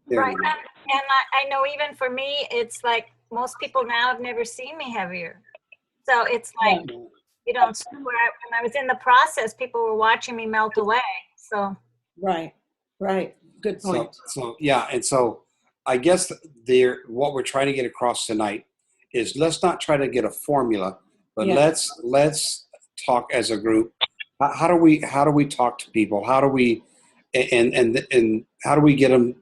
There Right. you go. And I know even for me, it's like most people now have never seen me heavier. So it's like, Yeah. when I was in the process, people were watching me melt away. So, Right. Right. Good point. So yeah, and so I guess what we're trying to get across tonight is let's not try to get a formula, but Yeah. let's talk as a group. How do we talk to people? How do we and how do we get them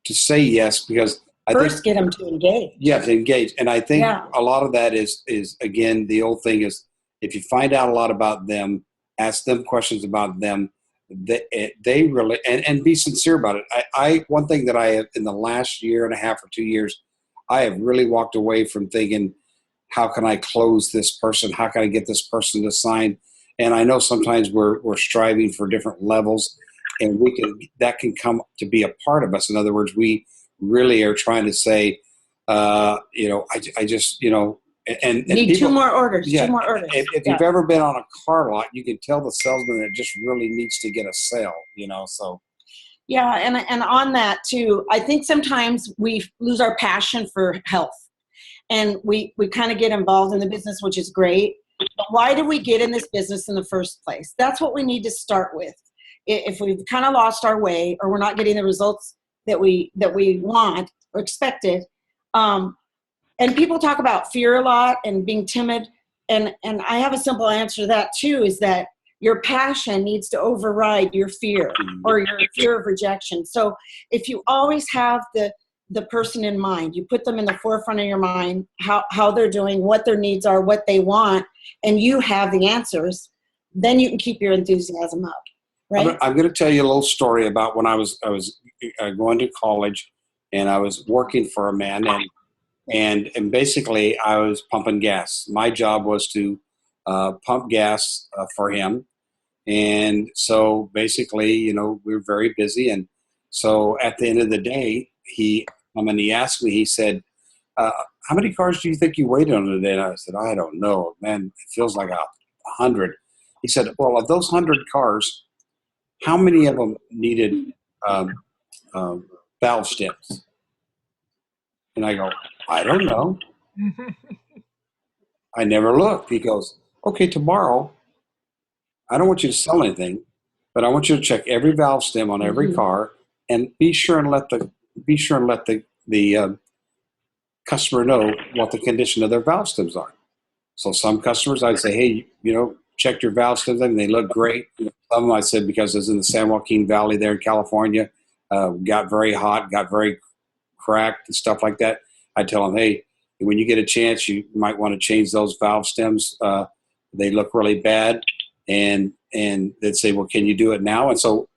to say yes? Because I think First, get them to engage. yes, engage. And I think Yeah. a lot of that is again the old thing is if you find out a lot about them, ask them questions about them. They really and be sincere about it. I one thing that I have in the last year and a half or 2 years, I have really walked away from thinking, how can I close this person? How can I get this person to sign? And I know sometimes we're striving for different levels, and that can come to be a part of us. In other words, we really are trying to say, I just, and Need people, two more orders. yeah, 2 more orders. if Yeah. you've ever been on a car lot, you can tell the salesman that just really needs to get a sale, so. Yeah, and on that too, I think sometimes we lose our passion for health, and we kind of get involved in the business, which is great. But why did we get in this business in the first place? That's what we need to start with. If we've kind of lost our way, or we're not getting the results that we want or expected, and people talk about fear a lot and being timid, and I have a simple answer to that too, is that your passion needs to override your fear or your fear of rejection. So if you always have the person in mind, you put them in the forefront of your mind, how they're doing, what their needs are, what they want, and you have the answers, then you can keep your enthusiasm up, right? I'm going to tell you a little story about when I was going to college, and I was working for a man, and basically I was pumping gas. My job was to pump gas for him. And so basically, we were very busy. And so at the end of the day, he asked me, he said, how many cars do you think you waited on today? And I said, I don't know, man, it feels like 100. He said, well, of those 100 cars, how many of them needed valve stems? And I go, I don't know. I never looked. He goes, okay, tomorrow, I don't want you to sell anything, but I want you to check every valve stem on every car, and be sure and let the customer know what the condition of their valve stems are. So some customers, I'd say, hey, check your valve stems, and they look great. Some of them I said, because it's in the San Joaquin Valley there in California, got very hot, got very cracked and stuff like that. I tell them, hey, when you get a chance, you might want to change those valve stems. They look really bad. And they'd say, well, can you do it now? And so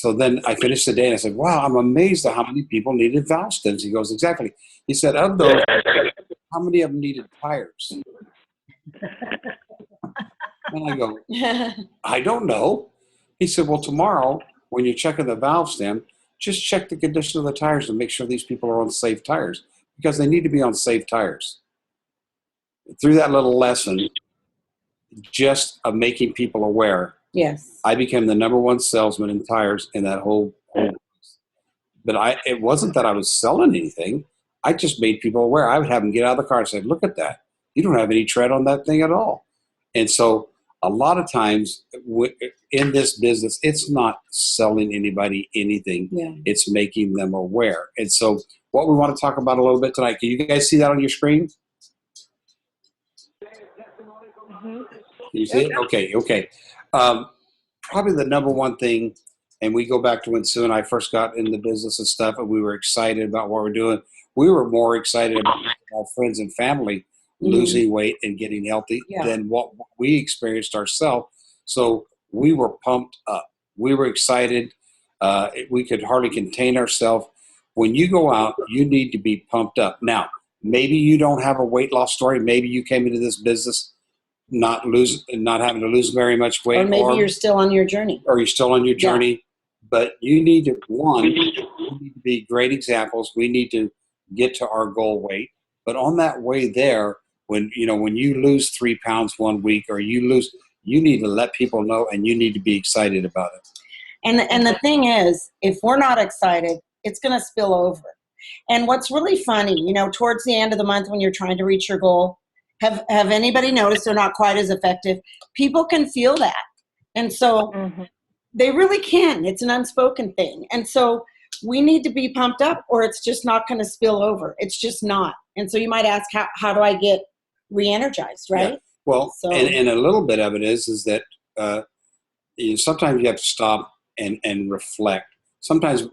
then I finished the day, and I said, wow, I'm amazed at how many people needed valve stems. He goes, exactly. He said, of those, how many of them needed tires? And I go, I don't know. He said, well, tomorrow when you're checking the valve stem, just check the condition of the tires and make sure these people are on safe tires, because they need to be on safe tires. Through that little lesson, just of making people aware, Yes, I became the number one salesman in tires in that whole. But it wasn't that I was selling anything. I just made people aware. I would have them get out of the car and say, look at that. You don't have any tread on that thing at all. And so a lot of times in this business, it's not selling anybody anything. yeah. It's making them aware. And so what we want to talk about a little bit tonight, can you guys see that on your screen? Can you see it? Okay. Probably the number one thing, and we go back to when Sue and I first got in the business and stuff, and we were excited about what we're doing. We were more excited about our friends and family losing weight and getting healthy than what we experienced ourselves. So we were pumped up. We were excited. We could hardly contain ourselves. When you go out, you need to be pumped up. Now, maybe you don't have a weight loss story. Maybe you came into this business not having to lose very much weight. Or maybe you're still on your journey. Or you're still on your journey. Yeah. But you need to, we need to be great examples. We need to get to our goal weight. But on that way there, when you lose 3 pounds 1 week, or you need to let people know, and you need to be excited about it. And the thing is, if we're not excited, it's going to spill over. And what's really funny, you know, towards the end of the month when you're trying to reach your goal, have anybody noticed they're not quite as effective? People can feel that. And so they really can. It's an unspoken thing. And so we need to be pumped up or it's just not going to spill over. It's just not. And so you might ask, how do I get re-energized, right? Yeah. Well, So, and a little bit of it is that sometimes you have to stop and reflect. Sometimes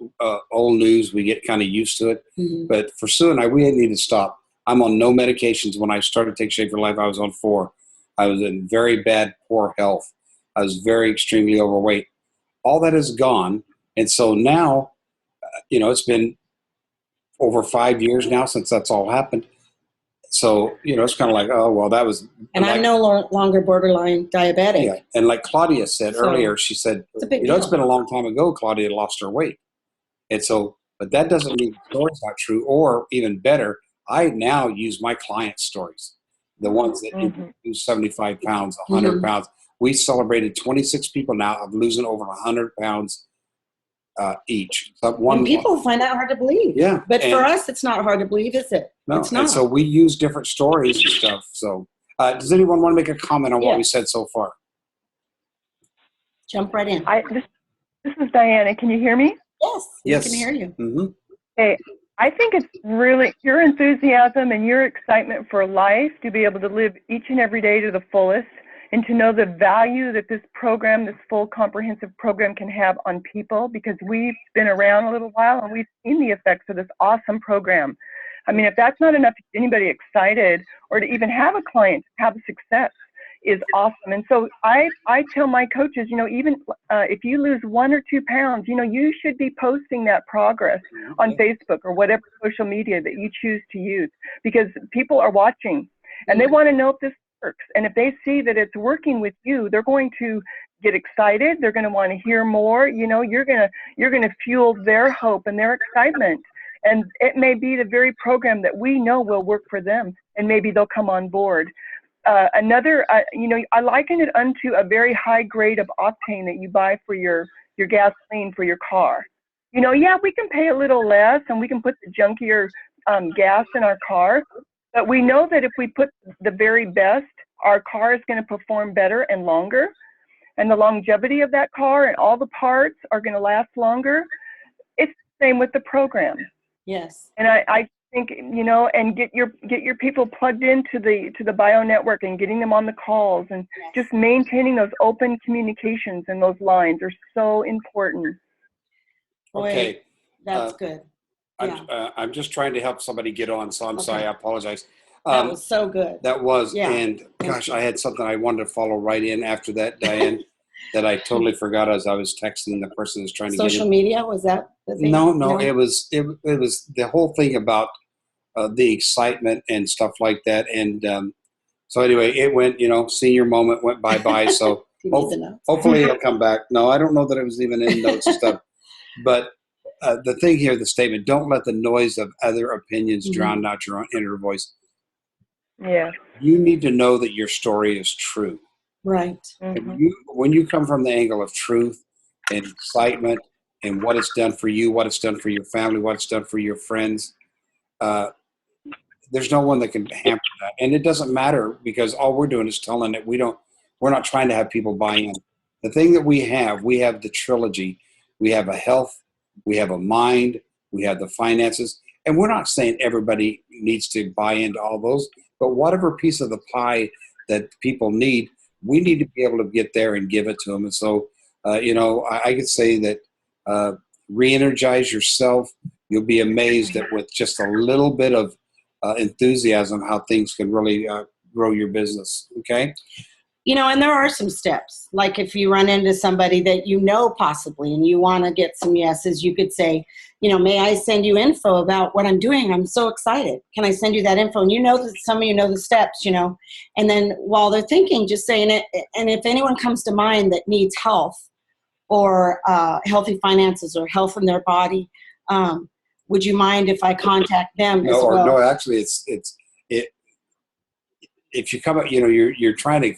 old news, we get kind of used to it. But for Sue and I, we need to stop. I'm on no medications. When I started Take Shape for Life, I was on 4. I was in very bad, poor health. I was very extremely overweight. All that is gone. And so now, you know, it's been over 5 years now since that's all happened. So, you know, it's kind of like, oh, well, that was. and like, I'm no longer borderline diabetic. Yeah. And like Claudia said earlier, she said, It's a big you know, it's deal. been a long time ago, Claudia lost her weight. And so, but that doesn't mean the story's not true. Or even better, I now use my client stories, the ones that lose 75 pounds, 100 pounds. We celebrated 26 people now of losing over 100 pounds each. So And people find that hard to believe. Yeah. But for us, it's not hard to believe, is it? No. It's not. And so we use different stories and stuff. So does anyone want to make a comment on what Yeah. we said so far? Jump right in. This is Diana. Can you hear me? Yes. Yes. We can hear you. Mm-hmm. Hey, I think it's really your enthusiasm and your excitement for life to be able to live each and every day to the fullest and to know the value that this program, this full comprehensive program can have on people, because we've been around a little while and we've seen the effects of this awesome program. I mean, if that's not enough to get anybody excited or to even have a client have success is awesome. And so I tell my coaches, you know, even if you lose 1 or 2 pounds, you know, you should be posting that progress on Facebook or whatever social media that you choose to use, because people are watching and they want to know if this works. And if they see that it's working with you, they're going to get excited. They're going to want to hear more. You know, you're going to fuel their hope and their excitement. And it may be the very program that we know will work for them, and maybe they'll come on board. You know, I liken it unto a very high grade of octane that you buy for your gasoline for your car. You know, yeah, we can pay a little less and we can put the junkier gas in our car, but we know that if we put the very best, our car is going to perform better and longer, and the longevity of that car and all the parts are going to last longer. It's the same with the program. Yes. And I think, you know, and get your people plugged into the bio network and getting them on the calls, and just maintaining those open communications and those lines are so important. Boy, Okay. that's good. Yeah. I'm just trying to help somebody get on, so I'm sorry. I apologize. That was so good. That was, Yeah. and gosh, I had something I wanted to follow right in after that, Diane, that I totally forgot as I was texting the person who's trying to get in. Social media, was that the thing? No, it was the whole thing about the excitement and stuff like that. And so anyway, it went, you know, senior moment went bye. So You need the notes. hopefully it'll come back. No, I don't know that it was even in notes and stuff. But the thing here, the statement, don't let the noise of other opinions drown out your own inner voice. Yeah. You need to know that your story is true. Right. And when you come from the angle of truth and excitement and what it's done for you, what it's done for your family, what it's done for your friends, there's no one that can hamper that. And it doesn't matter, because all we're doing is telling that we're not trying to have people buy in. The thing that we have the trilogy. We have a health, we have a mind, we have the finances. And we're not saying everybody needs to buy into all those, but whatever piece of the pie that people need, we need to be able to get there and give it to them. And so, you know, I could say that re-energize yourself. You'll be amazed that with just a little bit of enthusiasm, how things can really grow your business. Okay. You know, and there are some steps. Like if you run into somebody that you know possibly and you want to get some yeses, you could say, you know, may I send you info about what I'm doing? I'm so excited. Can I send you that info? And you know that some of you know the steps, you know. And then while they're thinking, just saying it. And if anyone comes to mind that needs health or healthy finances or health in their body, would you mind if I contact them as well? No, actually, if you come up, you know, you're trying to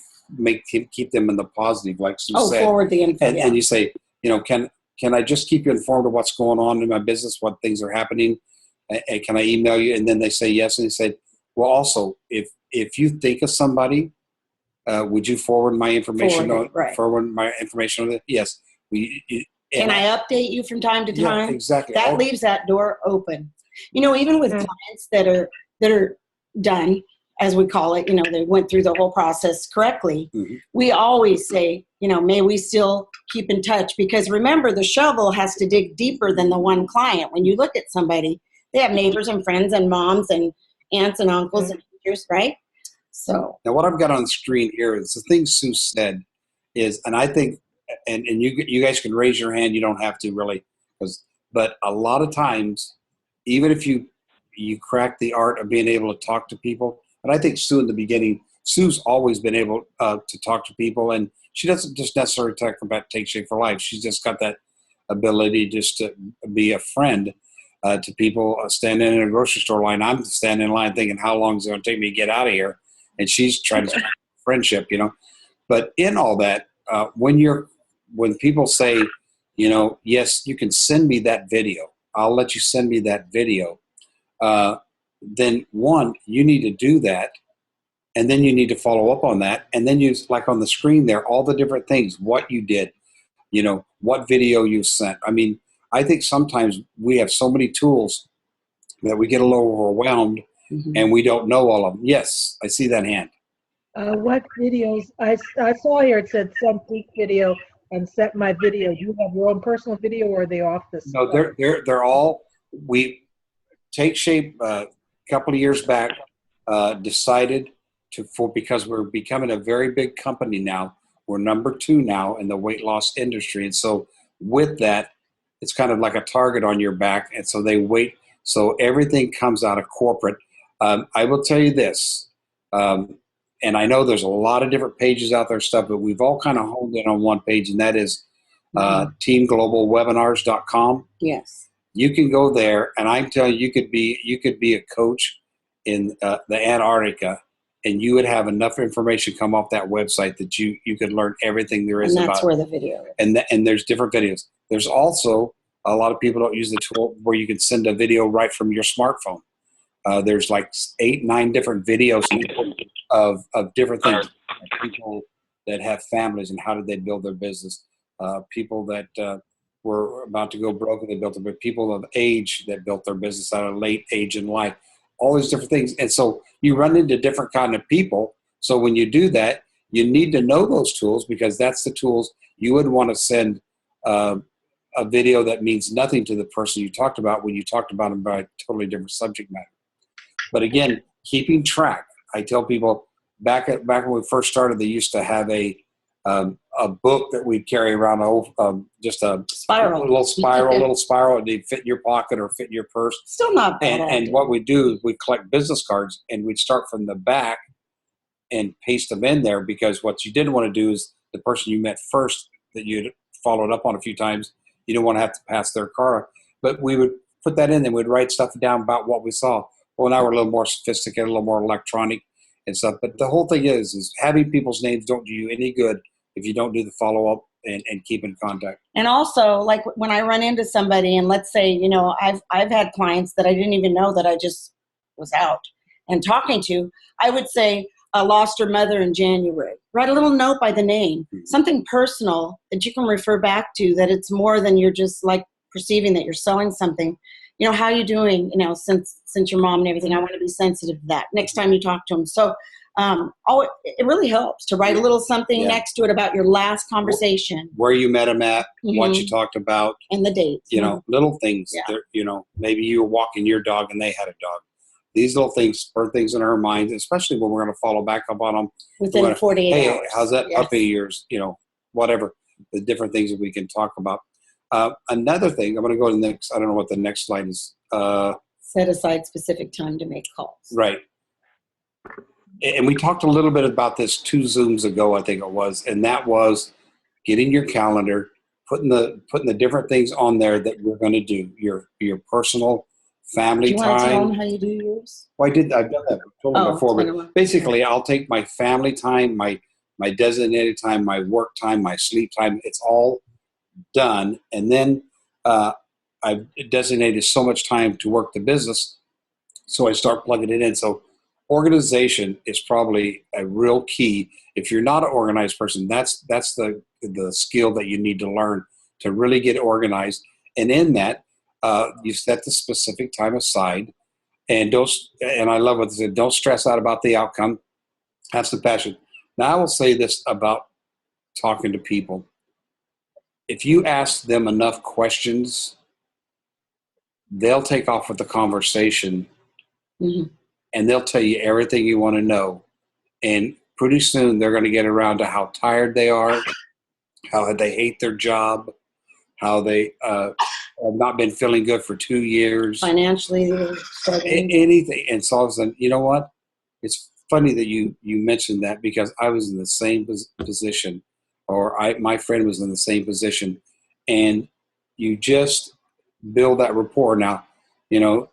keep them in the positive, like Sue said. Forward the info. And you say, you know, can can I just keep you informed of what's going on in my business, what things are happening? And can I email you? And then they say yes. And they said, well, also, if you think of somebody, would you forward my information forward my information on it? Yes. Can I update you from time to time? Yeah, exactly. That leaves that door open. You know, even with clients that are done, as we call it, you know, they went through the whole process correctly. We always say, you know, may we still keep in touch, because remember, the shovel has to dig deeper than the one client. When you look at somebody, they have neighbors and friends and moms and aunts and uncles and teachers, right? So now what I've got on the screen here is the thing Sue said is, and I think, and you guys can raise your hand. You don't have to really, but a lot of times, even if you crack the art of being able to talk to people, and I think Sue in the beginning, Sue's always been able to talk to people, and she doesn't just necessarily talk about Take Shape for Life. She's just got that ability just to be a friend to people standing in a grocery store line. I'm standing in line thinking, how long is it going to take me to get out of here? And she's trying to friendship, you know. But in all that, when people say, you know, yes, you can send me that video, I'll let you send me that video. Then one, you need to do that. And then you need to follow up on that. And then you, like on the screen there, all the different things, what you did, you know, what video you sent. I mean, I think sometimes we have so many tools that we get a little overwhelmed and we don't know all of them. Yes, I see that hand. What videos? I saw here it said send peak video and set my video. Do you have your own personal video, or are they off this? No, they're all, we Take Shape a couple of years back decided because we're becoming a very big company now. We're number 2 now in the weight loss industry. And so with that, it's kind of like a target on your back. And so they wait. So everything comes out of corporate. I will tell you this, and I know there's a lot of different pages out there stuff, but we've all kind of honed in on one page, and that is teamglobalwebinars.com. yes. You can go there, and I can tell you, you could be a coach in the Antarctica, and you would have enough information come off that website that you could learn everything there is And that's about where the video is. and there's different videos. There's also, a lot of people don't use the tool where you can send a video right from your smartphone. There's like 8, 9 different videos of different things. People that have families and how did they build their business. People that were about to go broke and they built it, but people of age that built their business out of late age in life. All these different things. And so you run into different kind of people. So when you do that, you need to know those tools, because that's the tools you would want to send a video that means nothing to the person you talked about when you talked about them by a totally different subject matter. But again, keeping track. I tell people back when we first started, they used to have a book that we'd carry around, just a little spiral, and they'd fit in your pocket or fit in your purse. Still not bad. And what we do is we collect business cards, and we'd start from the back and paste them in there, because what you didn't want to do is the person you met first that you'd followed up on a few times, you don't want to have to pass their car. But we would put that in, and we'd write stuff down about what we saw. Well, now we're a little more sophisticated, a little more electronic and stuff. But the whole thing is having people's names don't do you any good if you don't do the follow-up and keep in contact. And also, like when I run into somebody, and let's say, you know, I've had clients that I didn't even know that I just was out and talking to, I would say, lost her mother in January. Write a little note by the name, something personal that you can refer back to, that it's more than you're just like perceiving that you're selling something. You know, how you doing, you know, since your mom and everything. I want to be sensitive to that next time you talk to them. So it really helps to write a little something next to it about your last conversation. Where you met them at, what you talked about. And the dates. You know, little things. Yeah. You know, maybe you were walking your dog and they had a dog. These little things spur things in our minds, especially when we're going to follow back up on them. Within 48 hours. Hey, how's that puppy of yours? You know, whatever. The different things that we can talk about. Another thing, I'm going to go to the next, I don't know what the next slide is. Set aside specific time to make calls. Right. And we talked a little bit about this 2 Zooms ago, I think it was, and that was getting your calendar, putting the different things on there that we're going to do, your personal family time. Do you want to tell them how you do yours? Well, I've done that before, but basically I'll take my family time, my designated time, my work time, my sleep time. It's all done, and then I've designated so much time to work the business, so I start plugging it in. So organization is probably a real key. If you're not an organized person, that's the skill that you need to learn to really get organized. And in that, you set the specific time aside, and don't. And I love what they said. Don't stress out about the outcome. Have some passion. Now, I will say this about talking to people. If you ask them enough questions, they'll take off with the conversation, Mhm. and they'll tell you everything you want to know. And pretty soon they're going to get around to how tired they are, how they hate their job, how they have not been feeling good for 2 years, Financially, they're struggling. anything. And so all of a sudden, you know what? It's funny that you mentioned that, because I was in the same position, or my friend was in the same position, and you just build that rapport. Now, you know,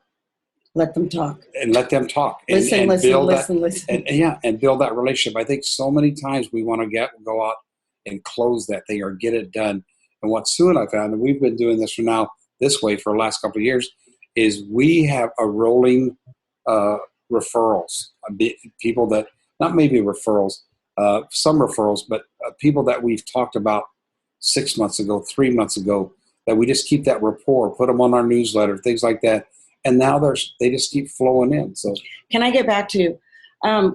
Let them talk. and let them talk and, Listen, and listen, build listen, that, listen. and build that relationship. I think so many times we want to go out and close that thing or get it done. And what Sue and I found, and we've been doing this for now this way for the last couple of years, is we have a rolling referrals. People that, not maybe referrals, some referrals, but people that we've talked about 6 months ago, 3 months ago, that we just keep that rapport, put them on our newsletter, things like that. And now they just keep flowing in. So Can I get back to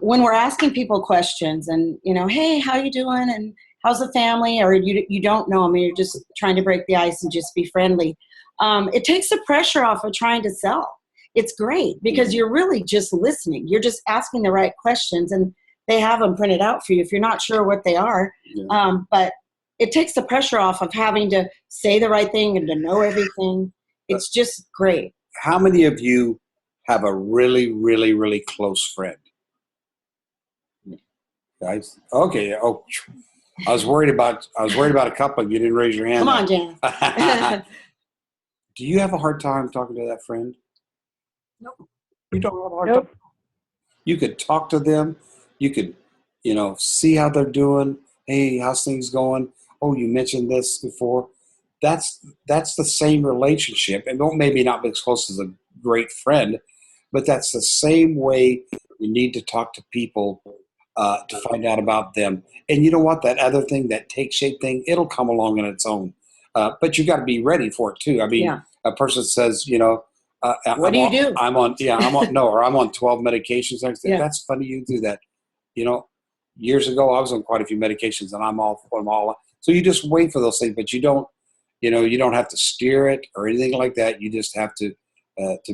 when we're asking people questions and, hey, how you doing? And how's the family? Or you don't know them, and you're just trying to break the ice and just be friendly. It takes the pressure off of trying to sell. It's great because you're really just listening. You're just asking the right questions, and they have them printed out for you if you're not sure what they are. yeah. But it takes the pressure off of having to say the right thing and to know everything. It's just great. How many of you have a really, really, really close friend? Guys, okay. Oh, I was worried about a couple. You didn't raise your hand. Come on, Jan. Do you have a hard time talking to that friend? Nope. You don't have a hard Nope. time. You could talk to them. You could, see how they're doing. Hey, how's things going? Oh, you mentioned this before. That's the same relationship, and maybe not as close as a great friend, but that's the same way you need to talk to people to find out about them. And you know what? That other thing, that take shape thing, it'll come along on its own. But you got to be ready for it too. I mean, Yeah. a person says, What do you do? I'm on 12 medications. Yeah. That's funny you do that. Years ago I was on quite a few medications, and I'm off them all. So you just wait for those things, but you don't have to steer it or anything like that. You just have to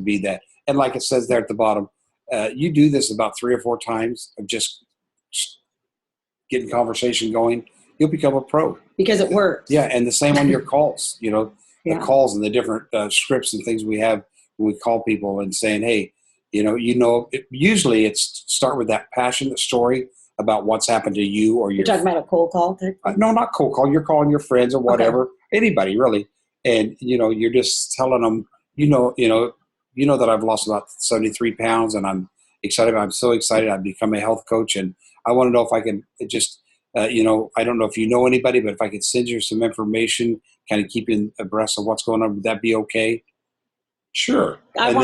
be that. And like it says there at the bottom, you do this about 3 or 4 times of just getting conversation going, you'll become a pro. Because it works. Yeah, and the same on your calls. The Yeah. calls and the different scripts and things we have when we call people and saying, hey, usually it's start with that passionate story about what's happened to you or your. You're talking about a cold call? No, not cold call. You're calling your friends or whatever, anybody really, and you're just telling them, that I've lost about 73 pounds, and I'm excited. I'm so excited. I've become a health coach, and I want to know if I can just, I don't know if you know anybody, but if I could send you some information, kind of keep you abreast of what's going on, would that be okay? Sure. And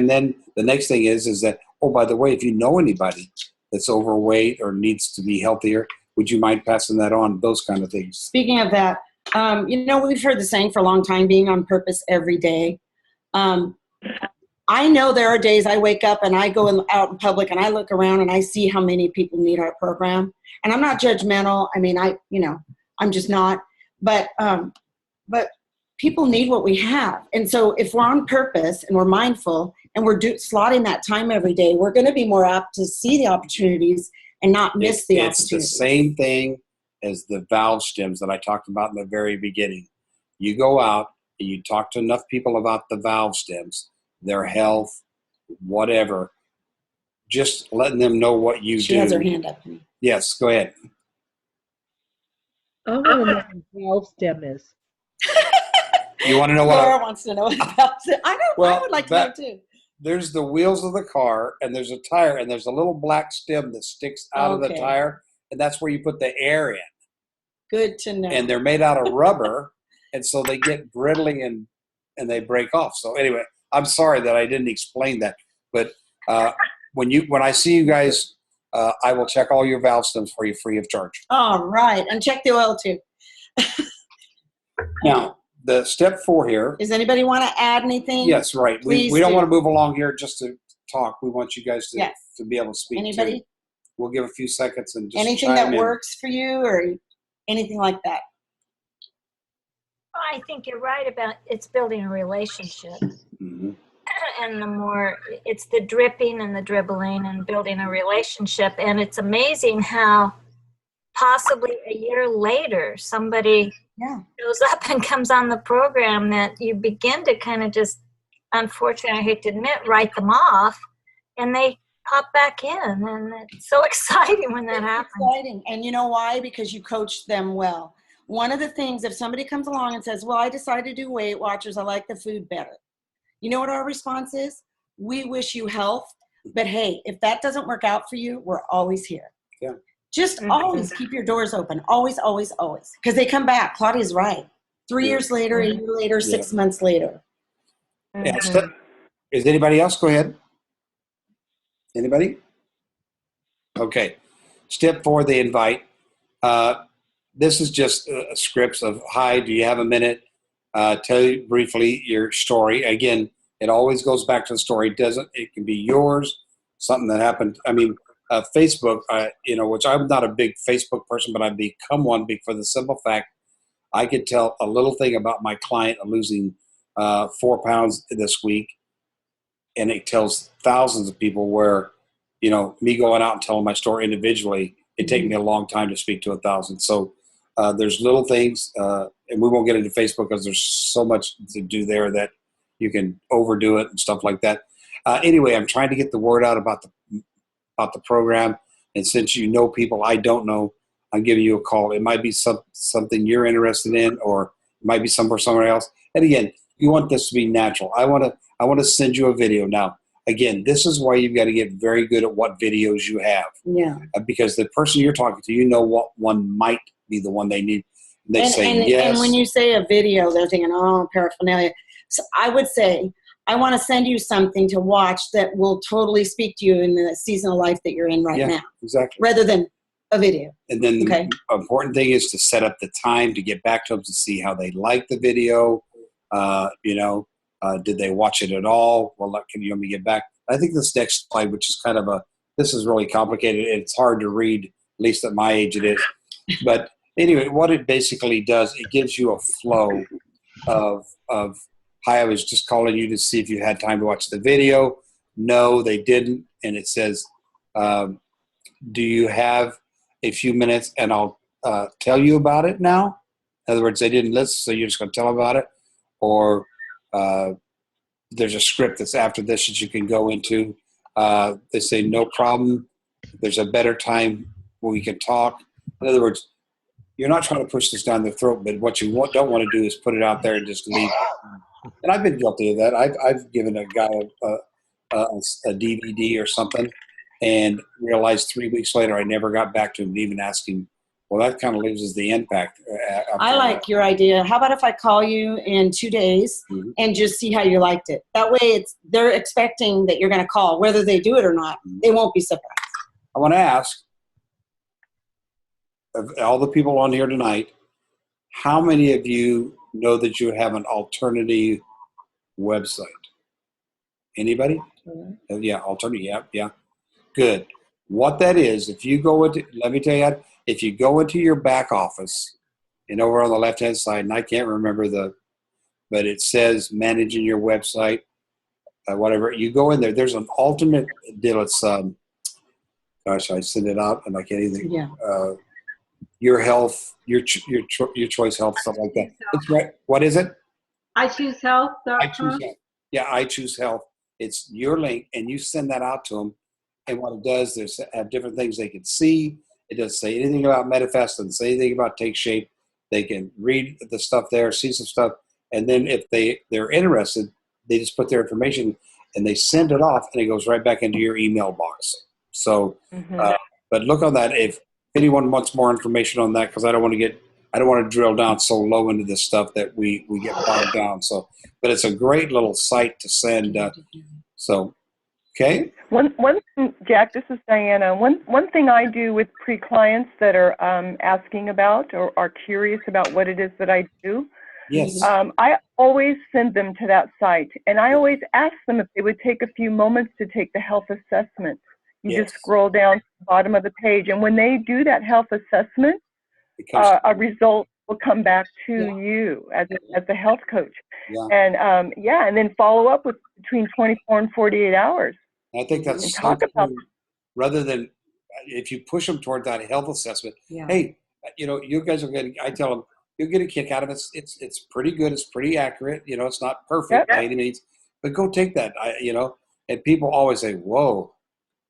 then the next thing is that, oh, by the way, if you know anybody that's overweight or needs to be healthier, would you mind passing that on? Those kind of things. Speaking of that, we've heard the saying for a long time, being on purpose every day. I know there are days I wake up and I go out in public and I look around and I see how many people need our program. And I'm not judgmental. I mean, I'm just not. But people need what we have. And so if we're on purpose and we're mindful and we're slotting that time every day, we're going to be more apt to see the opportunities and not miss the opportunities. It's the same thing as the valve stems that I talked about in the very beginning. You go out and you talk to enough people about the valve stems, their health, whatever, just letting them know what you do. She has her hand up. Yes, go ahead. I want to know what valve stem is. You want to know what? Laura wants to know about it. I know. Well, I would like to know too. There's the wheels of the car, and there's a tire, and there's a little black stem that sticks out of the tire, and that's where you put the air in. Good to know. and they're made out of rubber, and so they get brittly and they break off. So anyway, I'm sorry that I didn't explain that, but when I see you guys, I will check all your valve stems for you free of charge. All right. And check the oil too. Now, the step 4 here. Does anybody want to add anything? Yes, right. Please We don't do. want to move along here just to talk. We want you guys to, Yes. to be able to speak. Anybody? Too. We'll give a few seconds and just Anything chime that in. works for you or anything like that? I think you're right about it's building a relationship. Mhm. And the more it's the dripping and the dribbling and building a relationship. And it's amazing how possibly a year later somebody Yeah. shows up and comes on the program that you begin to kind of just, unfortunately, I hate to admit, write them off, and they pop back in. And it's so exciting when that happens. Exciting. And you know why? Because you coached them well. One of the things, if somebody comes along and says, well, I decided to do Weight Watchers, I like the food better. You know what our response is? We wish you health, but hey, if that doesn't work out for you, we're always here. Yeah. Just always keep your doors open. Always, always, always. Because they come back. Claudia's right. 3 Yeah. years later, a year later, 6 months later. Yeah, is anybody else? Go ahead. Anybody? Okay. Step 4, they invite. This is just scripts of, hi, do you have a minute? Tell you briefly your story. Again, it always goes back to the story. It can be yours, something that happened. I mean, Facebook, which I'm not a big Facebook person, but I've become one for the simple fact I could tell a little thing about my client losing 4 pounds this week, and it tells thousands of people where, me going out and telling my story individually, it takes me a long time to speak to 1,000. So there's little things, and we won't get into Facebook because there's so much to do there that you can overdo it and stuff like that. Anyway, I'm trying to get the word out about the program, and since you know people I don't know, I'm giving you a call. It might be something you're interested in, or it might be somewhere else. And again, you want this to be natural. I want to send you a video. Now, again, this is why you've got to get very good at what videos you have. Yeah. Because the person you're talking to, what one might be the one they need. They say yes. And when you say a video, they're thinking, oh, paraphernalia. So I would say, I want to send you something to watch that will totally speak to you in the season of life that you're in right now, Exactly. rather than a video. And then the important thing is to set up the time to get back to them to see how they like the video. Did they watch it at all? Well, can you let me get back? I think this next slide, which is kind of this is really complicated. It's hard to read, at least at my age it is. But anyway, what it basically does, it gives you a flow of hi, I was just calling you to see if you had time to watch the video. No, they didn't. And it says, do you have a few minutes and I'll tell you about it now? In other words, they didn't listen, so you're just going to tell them about it. Or there's a script that's after this that you can go into. They say, no problem. There's a better time where we can talk. In other words, you're not trying to push this down their throat, but what you don't want to do is put it out there and just leave it. And I've been guilty of that. I've given a guy a DVD or something and realized 3 weeks later I never got back to him and even asked him. Well, that kind of loses the impact. I like your idea. How about if I call you in 2 days and just see how you liked it? That way they're expecting that you're going to call. Whether they do it or not, they won't be surprised. I want to ask, of all the people on here tonight, how many of you know that you have an alternative website? Anybody? Yeah, alternative. Yeah. Good. What that is, if you go into, let me tell you, if you go into your back office and over on the left-hand side, and I can't remember but it says managing your website, whatever, you go in there, there's an alternate deal. It's, gosh, I send it out and I can't even, your health, your choice health, something like that. It's right. What is it? iChooseHealth.com. I choose health. Yeah, I choose health. It's your link, and you send that out to them. And what it does, there's have different things they can see. It doesn't say anything about Medifast, doesn't say anything about Take Shape. They can read the stuff there, see some stuff, and then if they're interested, they just put their information and they send it off, and it goes right back into your email box. So, but look on that. If anyone wants more information on that, because I don't want to get I don't want to drill down so low into this stuff that we get bogged down. So, but it's a great little site to send. So, okay. One thing, Jack, this is Diana. One thing I do with pre-clients that are asking about or are curious about what it is that I do, Yes. I always send them to that site, and I always ask them if they would take a few moments to take the health assessment. You Yes. just scroll down to the bottom of the page, and when they do that health assessment, It comes- a result will come back to Yeah. you as the health coach. yeah. And and then follow up with between 24 and 48 hours. I think that's And so talk about- true. Rather than if you push them toward that health assessment, Yeah. hey, you guys are getting. I tell them you'll get a kick out of it. It's pretty good. It's pretty accurate. It's not perfect Yep. by any means, but go take that. And people always say, "Whoa."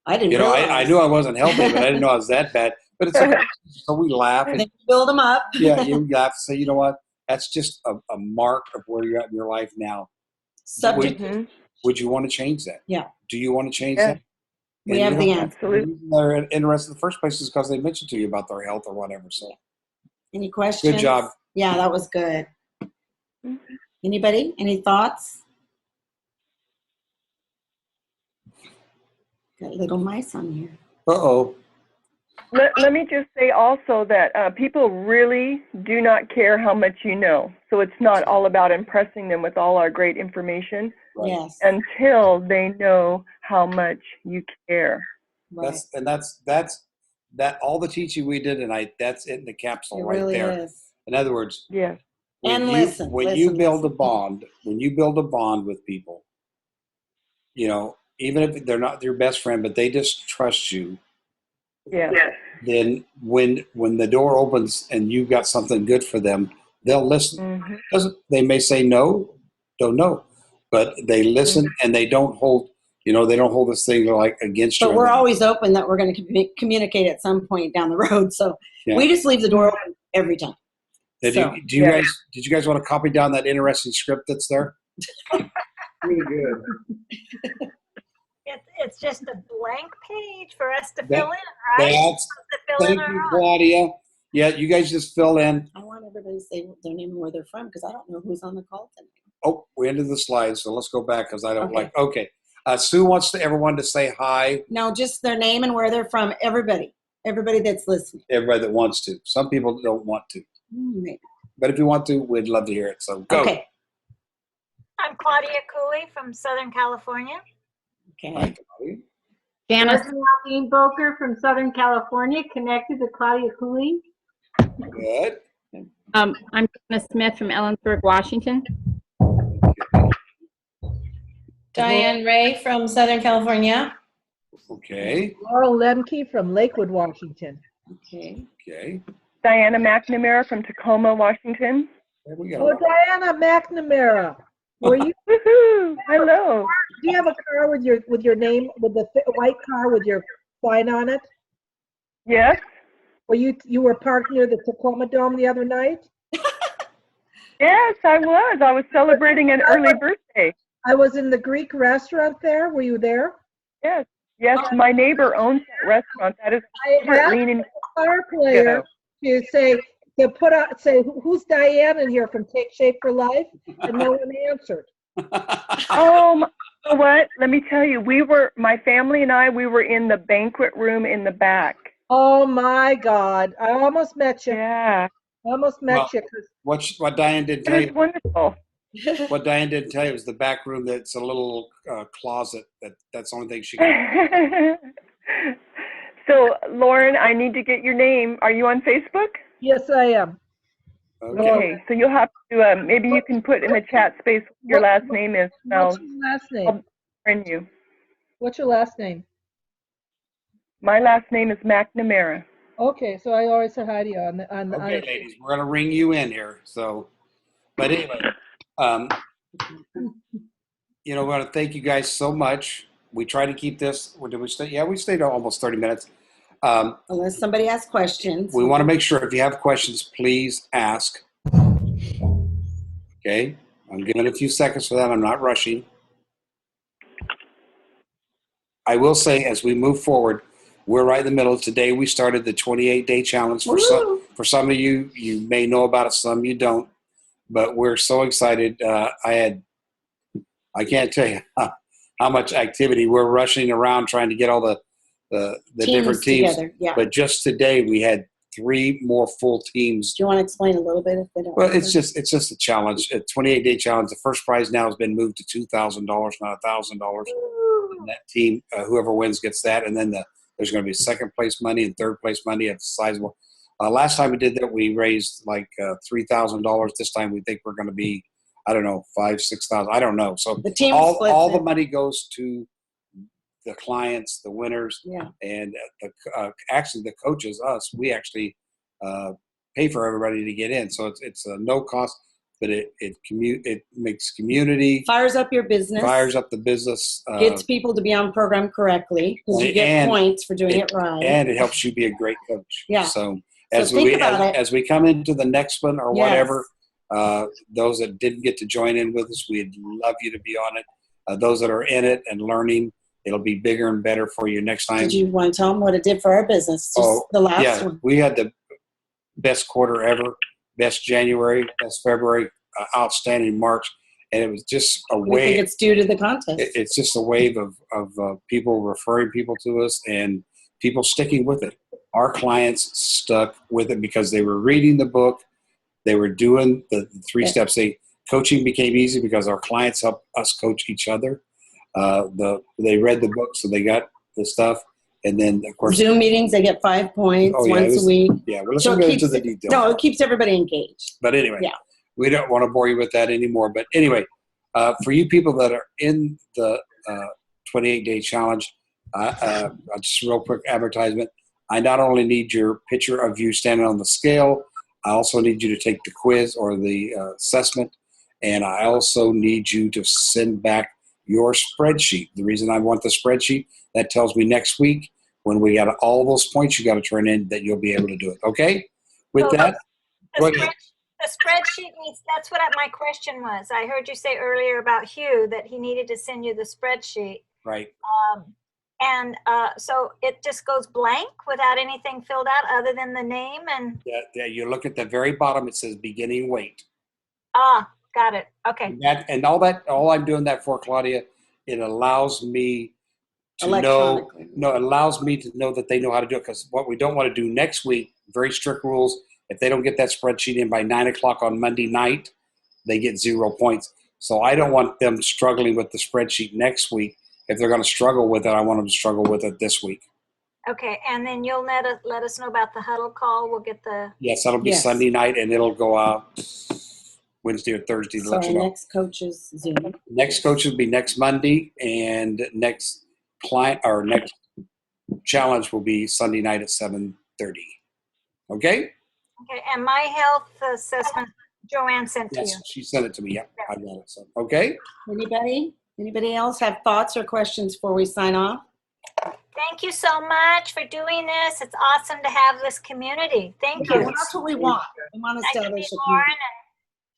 I didn't I realize. knew I wasn't healthy, but I didn't know I was that bad. But it's okay. So we laugh. Then And, you build them up. yeah, you laugh and say, you know what? That's just a mark of where you're at in your life now. Subject. Would you want to change that? Yeah. Do you want to change Yeah. that? We have the answer. The reason they're interested in the first place is because they mentioned to you about their health or whatever. So Any questions? good job. Yeah, that was good. Anybody? Any thoughts? Got little mice on here. Uh-oh. Let me just say also that people really do not care how much you know. So it's not all about impressing them with all our great information Right. Yes. until they know how much you care. Right. That's all the teaching we did tonight, that's it in the capsule It right really there. is. In other words, Yes. when And you, listen, when you listen, build a listen. bond, when you build a bond with people, even if they're not your best friend, but they just trust you, Yes. then when the door opens and you've got something good for them, they'll listen. Mhm. They may say no, don't know, but they listen and they don't hold. They don't hold this thing like against you. But we're always open that we're going to communicate at some point down the road. So Yeah. we just leave the door open every time. Did So, you guys want to copy down that interesting script that's there? Really good. It's just a blank page for us to That- fill in, right? That's To fill in thank our you, own. Claudia. Yeah, you guys just fill in. I want everybody to say their name and where they're from because I don't know who's on the call tonight. Oh, we're into the slides, so let's go back because I don't Okay. like. Okay, Sue wants everyone to say hi. No, just their name and where they're from. Everybody that's listening. Everybody that wants to. Some people don't want to, Maybe. but if you want to, we'd love to hear it. So go. Okay. I'm Claudia Cooley from Southern California. Okay. Hi, Claudia. Janice, Dean Boker from Southern California, connected to Claudia Cooley. Good. I'm Janice Smith from Ellensburg, Washington. Diane Ray from Southern California. Okay. Laurel Lemke from Lakewood, Washington. Okay. Okay. Diana McNamara from Tacoma, Washington. There we Oh, go. Diana McNamara. Were you? Woohoo! Hello. Do you have a car with your name with the white car with your sign on it? Yes. Were you were parked near the Tacoma Dome the other night? Yes, I was. I was celebrating an early birthday. I was in the Greek restaurant there. Were you there? Yes. Yes, my neighbor owns that restaurant. That is I Robert asked Leaning. the car player to say who's Diane in here from Take Shape for Life, and no one answered. You know what? Let me tell you, my family and I, we were in the banquet room in the back. Oh my God! I almost met you. Yeah. I almost met Well, you. What Diane didn't tell It is you, wonderful. what Diane didn't tell you was the back room. That's a little closet. That's the only thing she can. So, Lauren, I need to get your name. Are you on Facebook? Yes, I am. Okay. Okay. So you'll have to, maybe you can put in the chat space what your last name is. And What's I'll your last name? friend you. What's your last name? My last name is McNamara. Okay, so I always say hi to you on the. Okay, ladies, we're gonna ring you in here. So, but anyway, we want to thank you guys so much. We try to keep this. Did we stay? Yeah, we stayed almost 30 minutes. Unless somebody has questions. We want to make sure if you have questions, please ask. Okay, I'm giving a few seconds for that. I'm not rushing. I will say, as we move forward, we're right in the middle. Today, we started the 28-day challenge Woo! for some of you, you may know about it, some you don't. But we're so excited. I can't tell you how much activity. We're rushing around trying to get all the different teams. Together. Yeah. But just today we had 3 more full teams. Do you want to explain a little bit if they don't? Well, it's just a challenge. A 28-day challenge. The first prize now has been moved to $2,000, not $1,000. And that team, whoever wins, gets that. And then there's going to be second place money and third place money. It's sizable. Last time we did that, we raised like $3,000. This time we think we're going to be, I don't know, 5,000-6,000. I don't know. So the team all the money goes to the clients, the winners, Yeah. and actually the coaches, us. We actually pay for everybody to get in. So it's a no cost, but it makes community, Fires up your business. fires up the business, Gets people to be on program correctly because you get and points for doing it right. and it helps you be a great coach. Yeah. So So as think about it. as we come into the next one or Yes. whatever, those that didn't get to join in with us, we'd love you to be on it. Those that are in it and learning, it'll be bigger and better for you next time. Did you want to tell them what it did for our business? Just the last one. We had the best quarter ever, best January, best February, outstanding March, and it was just a We think wave. it's due to the contest. It's just a wave of people referring people to us and people sticking with it. Our clients stuck with it because they were reading the book, they were doing the 3 steps. Coaching became easy because our clients helped us coach each other. They read the book, so they got the stuff. And then, of course, Zoom meetings, they get 5 points Oh, yeah, it once was- a week. yeah, well, let's So not it get keeps into the it- details. No, it keeps everybody engaged. But anyway, Yeah. we don't want to bore you with that anymore. But anyway, for you people that are in the 28-day challenge, just real quick advertisement. I not only need your picture of you standing on the scale, I also need you to take the quiz or the assessment, and I also need you to send back your spreadsheet. The reason I want the spreadsheet, that tells me next week when we got all those points you got to turn in that you'll be able to do it. Okay? With So that, go The ahead. spreadsheet needs, that's what my question was. I heard you say earlier about Hugh that he needed to send you the spreadsheet. Right. So it just goes blank without anything filled out other than the name and, Yeah, you look at the very bottom, it says beginning weight. got it. Okay. All I'm doing that for, Claudia, it allows me to know, Electronically. no, it allows me to know that they know how to do it. Because what we don't want to do next week, very strict rules, if they don't get that spreadsheet in by 9 o'clock on Monday night, they get 0 points. So I don't want them struggling with the spreadsheet next week. If they're going to struggle with it, I want them to struggle with it this week. Okay. And then you'll let us know about the huddle call. We'll get the, Yes, that'll be Yes. Sunday night, and it'll go out Wednesday or Thursday to So let our you know. next coach is Zoom. Next coach will be next Monday, and next next challenge will be Sunday night at 7:30. Okay? okay. And my health assessment, Joanne sent to you. Yes, she sent it to me. Yeah, I got it. So, okay? Anybody else have thoughts or questions before we sign off? Thank you so much for doing this. It's awesome to have this community. Thank Yeah, you. well, that's what we want. We want to Nice to establish meet a community. Lauren and